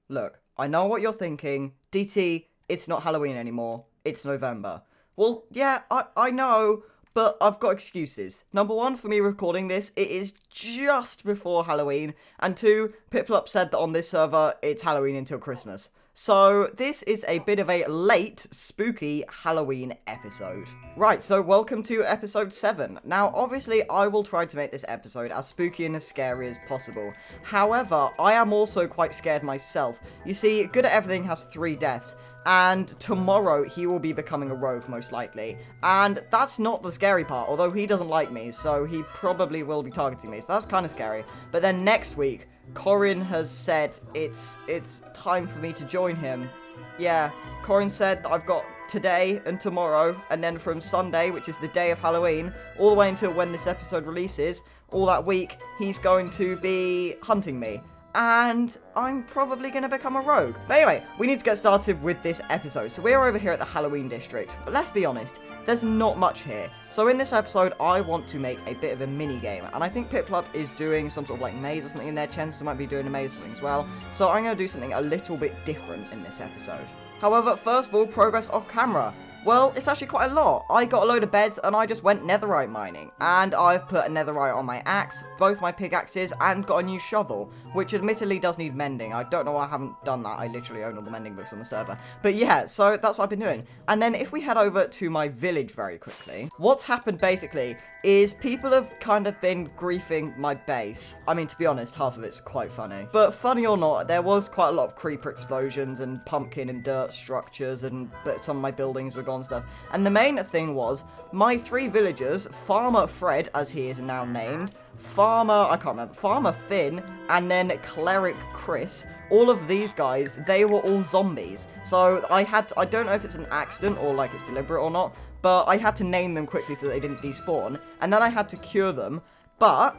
Look, I know what you're thinking. DT, it's not Halloween anymore. It's November. Well, yeah, I know, but I've got excuses. Number one, for me recording this, it is just before Halloween. And two, Piplup said that on this server, it's Halloween until Christmas. So, this is a bit of a late, spooky Halloween episode. Right, so welcome to episode 7. Now, obviously, I will try to make this episode as spooky and as scary as possible. However, I am also quite scared myself. You see, Good at Everything has 3 deaths, and tomorrow he will be becoming a rogue, most likely. And that's not the scary part, although he doesn't like me, so he probably will be targeting me, so that's kind of scary. But then next week, Corin has said it's time for me to join him. Yeah, Corin said that I've got today and tomorrow, and then from Sunday, which is the day of Halloween, all the way until when this episode releases, all that week, he's going to be hunting me. And I'm probably going to become a rogue. But anyway, we need to get started with this episode. So we're over here at the Halloween district, but let's be honest, there's not much here. So in this episode, I want to make a bit of a mini game, and I think Piplup is doing some sort of like maze or something in there. Chances might be doing a maze or something as well. So I'm going to do something a little bit different in this episode. However, first of all, progress off camera. Well, it's actually quite a lot. I got a load of beds and I just went netherite mining. And I've put a netherite on my axe, both my pickaxes, and got a new shovel, which admittedly does need mending. I don't know why I haven't done that. I literally own all the mending books on the server. But yeah, so that's what I've been doing. And then if we head over to my village very quickly, what's happened basically is people have kind of been griefing my base. I mean, to be honest, half of it's quite funny. But funny or not, there was quite a lot of creeper explosions and pumpkin and dirt structures, but some of my buildings were gone and stuff. And the main thing was, my 3 villagers, Farmer Fred, as he is now named, Farmer Finn, and then Cleric Chris, all of these guys, they were all zombies. So I don't know if it's an accident or like it's deliberate or not, but I had to name them quickly so that they didn't despawn, and then I had to cure them, but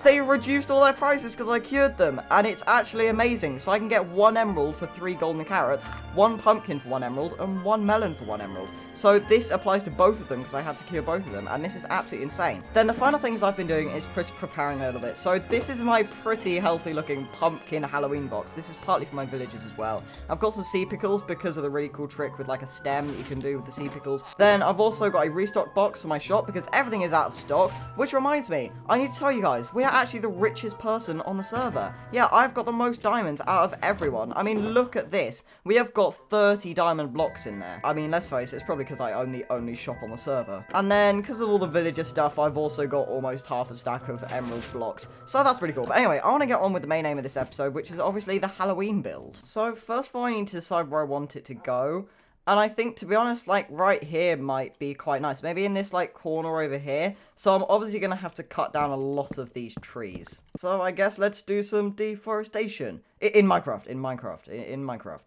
they reduced all their prices because I cured them, and it's actually amazing. So I can get 1 emerald for 3 golden carrots, 1 pumpkin for 1 emerald, and 1 melon for 1 emerald. So this applies to both of them because I had to cure both of them, and this is absolutely insane. Then the final things I've been doing is preparing a little bit. So this is my pretty healthy looking pumpkin Halloween box. This is partly for my villagers as well. I've got some sea pickles because of the really cool trick with like a stem that you can do with the sea pickles. Then I've also got a restock box for my shop because everything is out of stock, which reminds me, I need to tell you guys, we are actually the richest person on the server. Yeah, I've got the most diamonds out of everyone. I mean, look at this. We have got 30 diamond blocks in there. I mean, let's face it, it's probably because I own the only shop on the server. And then, because of all the villager stuff, I've also got almost half a stack of emerald blocks. So that's pretty cool. But anyway, I want to get on with the main aim of this episode, which is obviously the Halloween build. So first of all, I need to decide where I want it to go. And I think, to be honest, like, right here might be quite nice. Maybe in this, like, corner over here. So I'm obviously going to have to cut down a lot of these trees. So I guess let's do some deforestation. In Minecraft.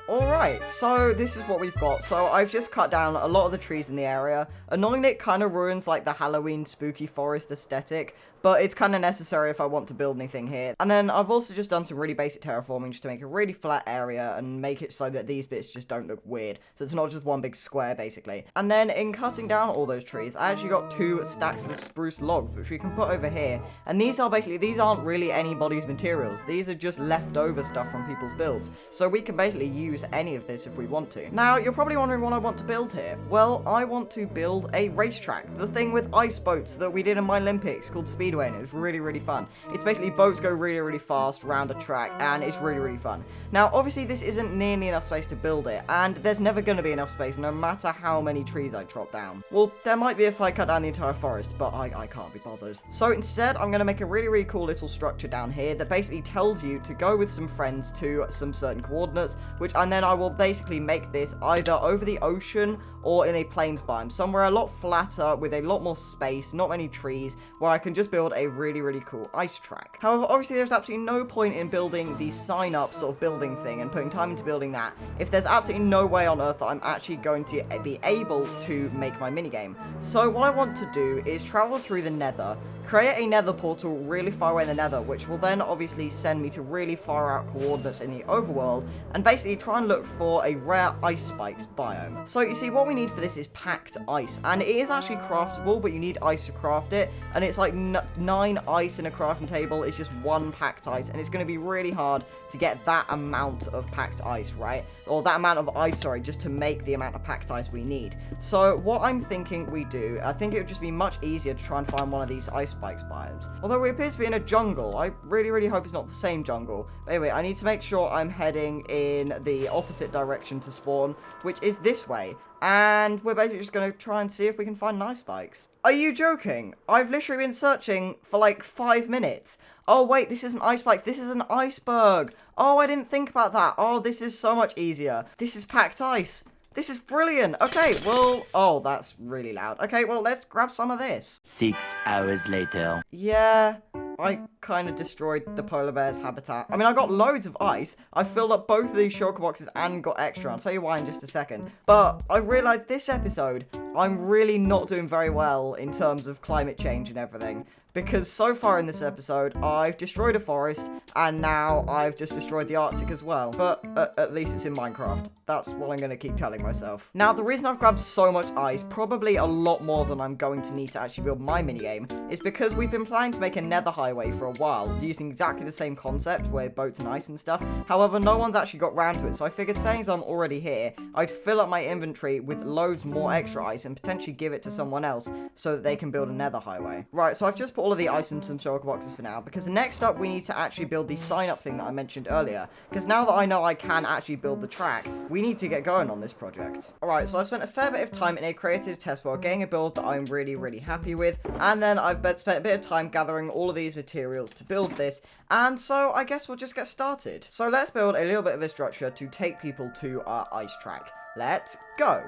Alright, so this is what we've got. So I've just cut down a lot of the trees in the area. Annoyingly, it kind of ruins like the Halloween spooky forest aesthetic, but it's kind of necessary if I want to build anything here. And then I've also just done some really basic terraforming just to make a really flat area and make it so that these bits just don't look weird. So it's not just one big square, basically. And then in cutting down all those trees, I actually got 2 stacks of spruce logs, which we can put over here. And these aren't really anybody's materials. These are just leftover stuff from people's builds. So we can basically use any of this if we want to. Now, you're probably wondering what I want to build here. Well, I want to build a racetrack. The thing with ice boats that we did in my Olympics called Speedrunner. And it was really, really fun. It's basically boats go really, really fast around a track, and it's really, really fun. Now, obviously, this isn't nearly enough space to build it, and there's never going to be enough space, no matter how many trees I chop down. Well, there might be if I cut down the entire forest, but I can't be bothered. So instead, I'm going to make a really, really cool little structure down here that basically tells you to go with some friends to some certain coordinates, and then I will basically make this either over the ocean or in a plains biome, somewhere a lot flatter with a lot more space, not many trees, where I can just build a really, really cool ice track. However, obviously there's absolutely no point in building the sign up sort of building thing and putting time into building that if there's absolutely no way on earth that I'm actually going to be able to make my minigame. So what I want to do is travel through the nether, create a nether portal really far away in the nether, which will then obviously send me to really far out coordinates in the overworld, and basically try and look for a rare ice spikes biome. So you see, what we need for this is packed ice, and it is actually craftable, but you need ice to craft it, and it's like 9 ice in a crafting table. It's just 1 packed ice, and it's going to be really hard to get that amount of packed ice, right? Or that amount of ice, sorry, just to make the amount of packed ice we need. So what I'm thinking we do, I think it would just be much easier to try and find one of these ice spikes biomes. Although we appear to be in a jungle. I really, really hope it's not the same jungle. But anyway, I need to make sure I'm heading in the opposite direction to spawn, which is this way. And we're basically just going to try and see if we can find ice spikes. Are you joking? I've literally been searching for like 5 minutes. Oh wait, this isn't ice spikes, this is an iceberg. Oh, I didn't think about that. Oh, this is so much easier. This is packed ice. This is brilliant. Okay, well, oh, that's really loud. Okay, well, let's grab some of this. 6 hours later. Yeah, I kind of destroyed the polar bear's habitat. I mean, I got loads of ice. I filled up both of these shulker boxes and got extra. I'll tell you why in just a second. But I realized this episode, I'm really not doing very well in terms of climate change and everything. Because so far in this episode, I've destroyed a forest, and now I've just destroyed the Arctic as well. But at least it's in Minecraft. That's what I'm going to keep telling myself. Now, the reason I've grabbed so much ice, probably a lot more than I'm going to need to actually build my minigame, is because we've been planning to make a nether highway for a while, using exactly the same concept, with boats and ice and stuff. However, no one's actually got round to it, so I figured saying as I'm already here, I'd fill up my inventory with loads more extra ice, and potentially give it to someone else, so that they can build a nether highway. Right, so I've just put all of the ice into some shulker boxes for now, because next up we need to actually build the sign up thing that I mentioned earlier, because now that I know I can actually build the track, we need to get going on this project. Alright, so I spent a fair bit of time in a creative test world getting a build that I'm really, really happy with, and then I've spent a bit of time gathering all of these materials to build this, and so I guess we'll just get started. So let's build a little bit of a structure to take people to our ice track. Let's go!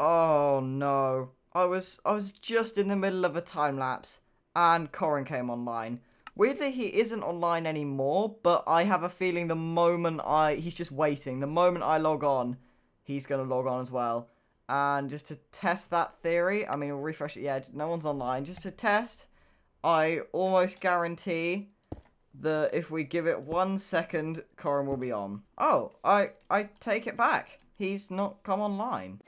Oh no, I was just in the middle of a time lapse and Corin came online. Weirdly, he isn't online anymore, but I have a feeling the moment he's just waiting. The moment I log on, he's going to log on as well. And just to test that theory, I mean, we'll refresh it. Yeah, no one's online. Just to test, I almost guarantee that if we give it 1 second, Corin will be on. Oh, I take it back. He's not come online.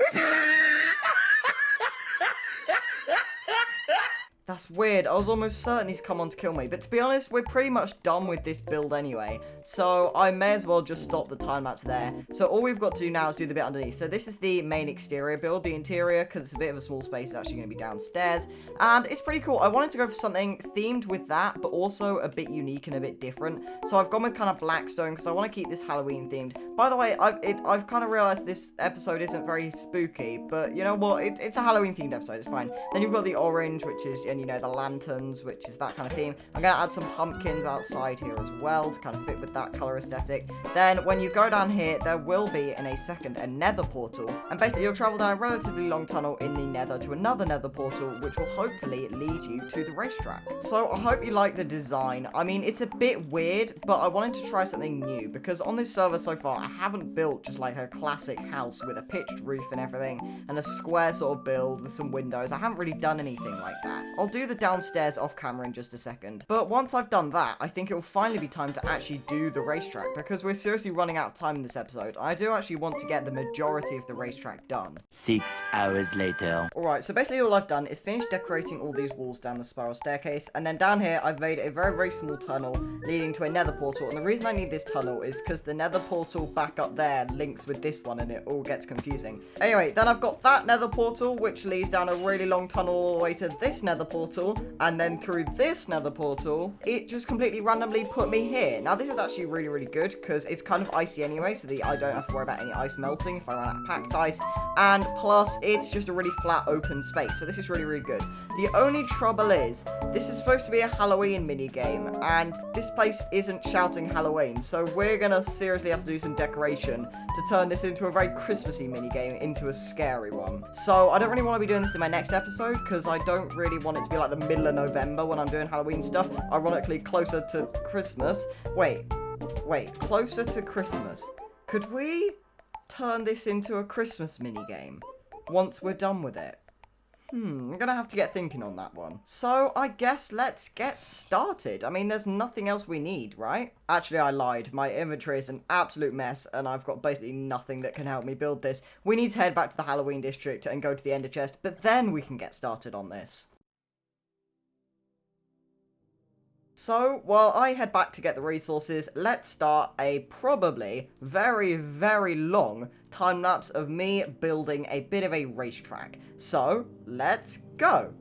That's weird. I was almost certain he's come on to kill me. But to be honest, we're pretty much done with this build anyway. So I may as well just stop the time lapse there. So all we've got to do now is do the bit underneath. So this is the main exterior build. The interior, because it's a bit of a small space, is actually going to be downstairs. And it's pretty cool. I wanted to go for something themed with that, but also a bit unique and a bit different. So I've gone with kind of blackstone because I want to keep this Halloween themed. By the way, I've kind of realized this episode isn't very spooky, but you know what? It's a Halloween themed episode. It's fine. Then you've got the orange, which is, and you know, the lanterns, which is that kind of theme. I'm going to add some pumpkins outside here as well to kind of fit with that color aesthetic. Then when you go down here, there will be in a second a nether portal. And basically you'll travel down a relatively long tunnel in the nether to another nether portal, which will hopefully lead you to the racetrack. So I hope you like the design. I mean, it's a bit weird, but I wanted to try something new because on this server so far, I haven't built just like a classic house with a pitched roof and everything and a square sort of build with some windows. I haven't really done anything like that. I'll do the downstairs off camera in just a second. But once I've done that, I think it will finally be time to actually do the racetrack because we're seriously running out of time in this episode. I do actually want to get the majority of the racetrack done. 6 hours later. Alright, so basically all I've done is finish decorating all these walls down the spiral staircase, and then down here I've made a very, very small tunnel leading to a nether portal, and the reason I need this tunnel is because the nether portal back up there links with this one and it all gets confusing. Anyway, then I've got that nether portal which leads down a really long tunnel all the way to this nether portal, and then through this nether portal it just completely randomly put me here. Now this is actually really, really good because it's kind of icy anyway, so I don't have to worry about any ice melting if I run out of packed ice, and plus it's just a really flat open space, so this is really, really good. The only trouble is this is supposed to be a Halloween minigame and this place isn't shouting Halloween, so we're gonna seriously have to do some decoration to turn this into a very Christmassy minigame into a scary one. So I don't really want to be doing this in my next episode because I don't really want it to be like the middle of November when I'm doing Halloween stuff, ironically closer to Christmas. Wait, closer to Christmas. Could we turn this into a Christmas minigame once we're done with it? I'm gonna have to get thinking on that one. So, I guess let's get started. I mean, there's nothing else we need, right? Actually, I lied. My inventory is an absolute mess, and I've got basically nothing that can help me build this. We need to head back to the Halloween district and go to the Ender chest, but then we can get started on this. So, while I head back to get the resources, let's start a probably very, very long time-lapse of me building a bit of a racetrack. So, let's go!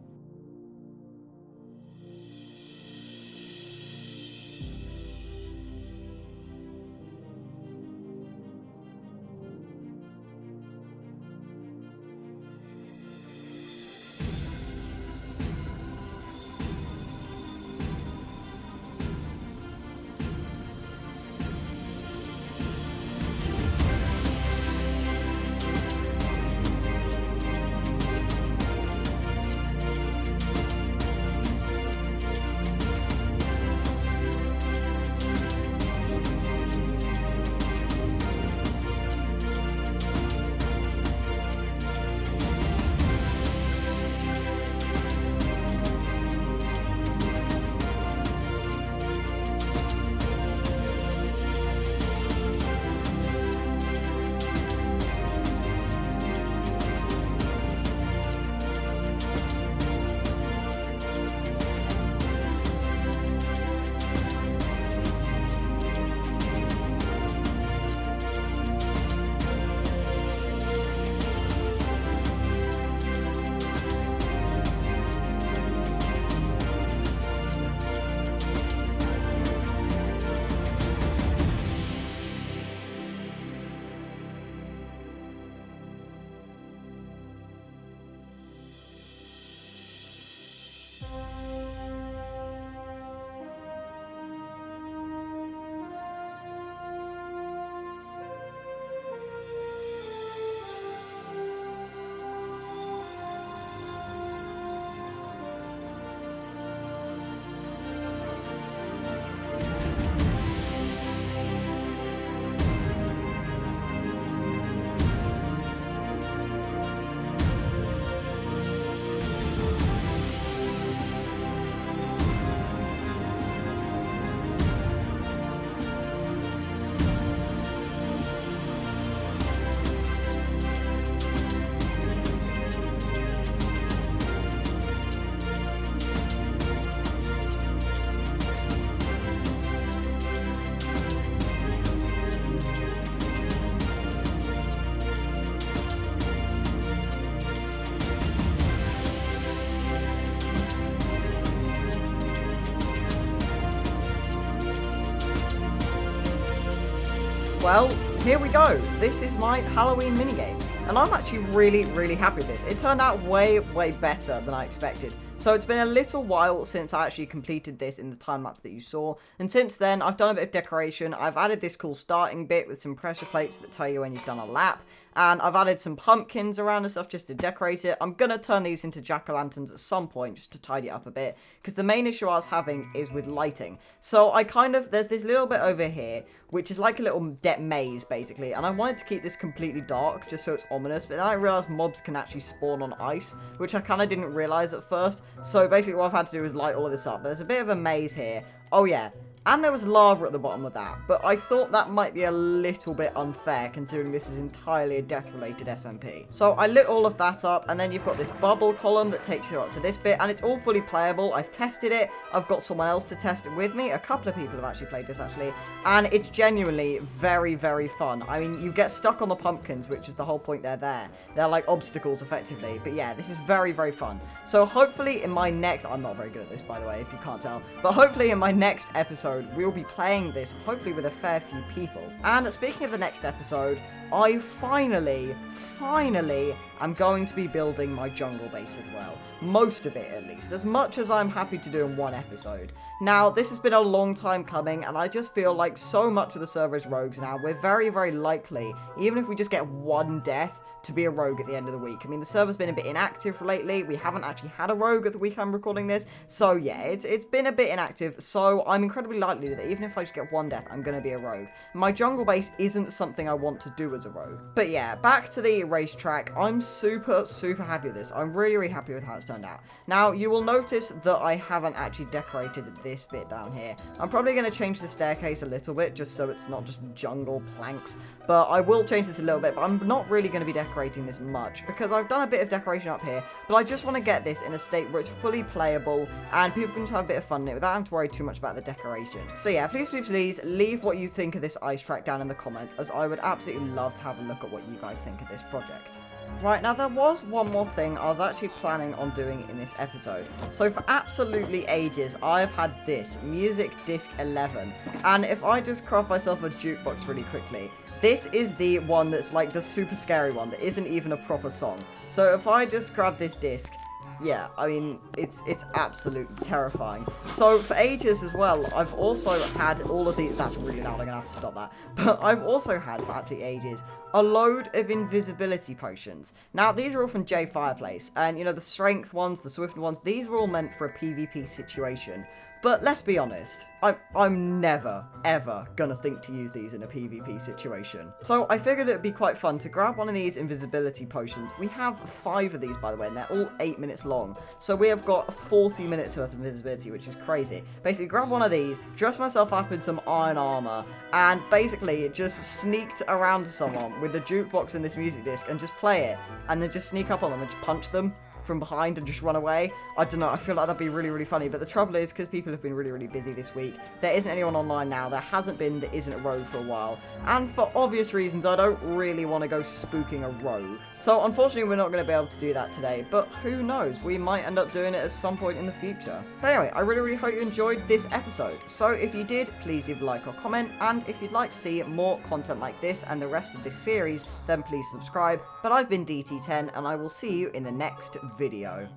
Well, here we go. This is my Halloween minigame. And I'm actually really, really happy with this. It turned out way, way better than I expected. So it's been a little while since I actually completed this in the time lapse that you saw, and since then I've done a bit of decoration. I've added this cool starting bit with some pressure plates that tell you when you've done a lap, and I've added some pumpkins around and stuff just to decorate it. I'm going to turn these into jack-o'-lanterns at some point just to tidy it up a bit, because the main issue I was having is with lighting. So there's this little bit over here, which is like a little maze, basically, and I wanted to keep this completely dark, just so it's ominous, but then I realised mobs can actually spawn on ice, which I kind of didn't realise at first. So basically what I've had to do is light all of this up, but there's a bit of a maze here. Oh yeah. And there was lava at the bottom of that, but I thought that might be a little bit unfair considering this is entirely a death-related SMP. So I lit all of that up, and then you've got this bubble column that takes you up to this bit, and it's all fully playable. I've tested it. I've got someone else to test it with me. A couple of people have actually played this, actually, and it's genuinely very, very fun. I mean, you get stuck on the pumpkins, which is the whole point they're there. They're like obstacles, effectively, but yeah, this is very, very fun. So hopefully in my next... I'm not very good at this, by the way, if you can't tell, but hopefully in my next episode, we'll be playing this, hopefully with a fair few people. And speaking of the next episode, I finally am going to be building my jungle base as well. Most of it, at least. As much as I'm happy to do in one episode. Now, this has been a long time coming, and I just feel like so much of the server is rogues now. We're very, very likely, even if we just get one death, to be a rogue at the end of the week. I mean, the server's been a bit inactive lately. We haven't actually had a rogue at the week I'm recording this. So, yeah, it's been a bit inactive. So, I'm incredibly likely that even if I just get one death, I'm going to be a rogue. My jungle base isn't something I want to do as a rogue. But, yeah, back to the racetrack. I'm super, super happy with this. I'm really, really happy with how it's turned out. Now, you will notice that I haven't actually decorated this bit down here. I'm probably going to change the staircase a little bit, just so it's not just jungle planks. But I will change this a little bit, but I'm not really going to be decorating this much, because I've done a bit of decoration up here, but I just want to get this in a state where it's fully playable, and people can just have a bit of fun in it without having to worry too much about the decoration. So yeah, please leave what you think of this ice track down in the comments, as I would absolutely love to have a look at what you guys think of this project. Right, now there was one more thing I was actually planning on doing in this episode. So for absolutely ages, I've had this Music Disc 11, and if I just craft myself a jukebox really quickly, this is the one that's like the super scary one that isn't even a proper song. So if I just grab this disc, yeah, I mean, it's absolutely terrifying. So for ages as well, I've also had all of these... That's really loud, I'm going to have to stop that. But I've also had, for absolutely ages, a load of invisibility potions. Now, these are all from J Fireplace, and, you know, the strength ones, the swift ones, these are all meant for a PvP situation. But let's be honest, I'm never, ever gonna think to use these in a PvP situation. So I figured it'd be quite fun to grab one of these invisibility potions. We have 5 of these, by the way, and they're all 8 minutes long. So we have got 40 minutes worth of invisibility, which is crazy. Basically, grab one of these, dress myself up in some iron armor, and basically just sneaked around to someone with the jukebox and this music disc and just play it, and then just sneak up on them and just punch them from behind and just run away. I don't know, I feel like that'd be really, really funny, but the trouble is, because people have been really, really busy this week, there isn't anyone online now. There hasn't been, there isn't a rogue for a while, and for obvious reasons, I don't really want to go spooking a rogue. So unfortunately, we're not going to be able to do that today, but who knows, we might end up doing it at some point in the future. But anyway, I really, really hope you enjoyed this episode. So if you did, please leave a like or comment, and if you'd like to see more content like this and the rest of this series, then please subscribe. But I've been DT10, and I will see you in the next video.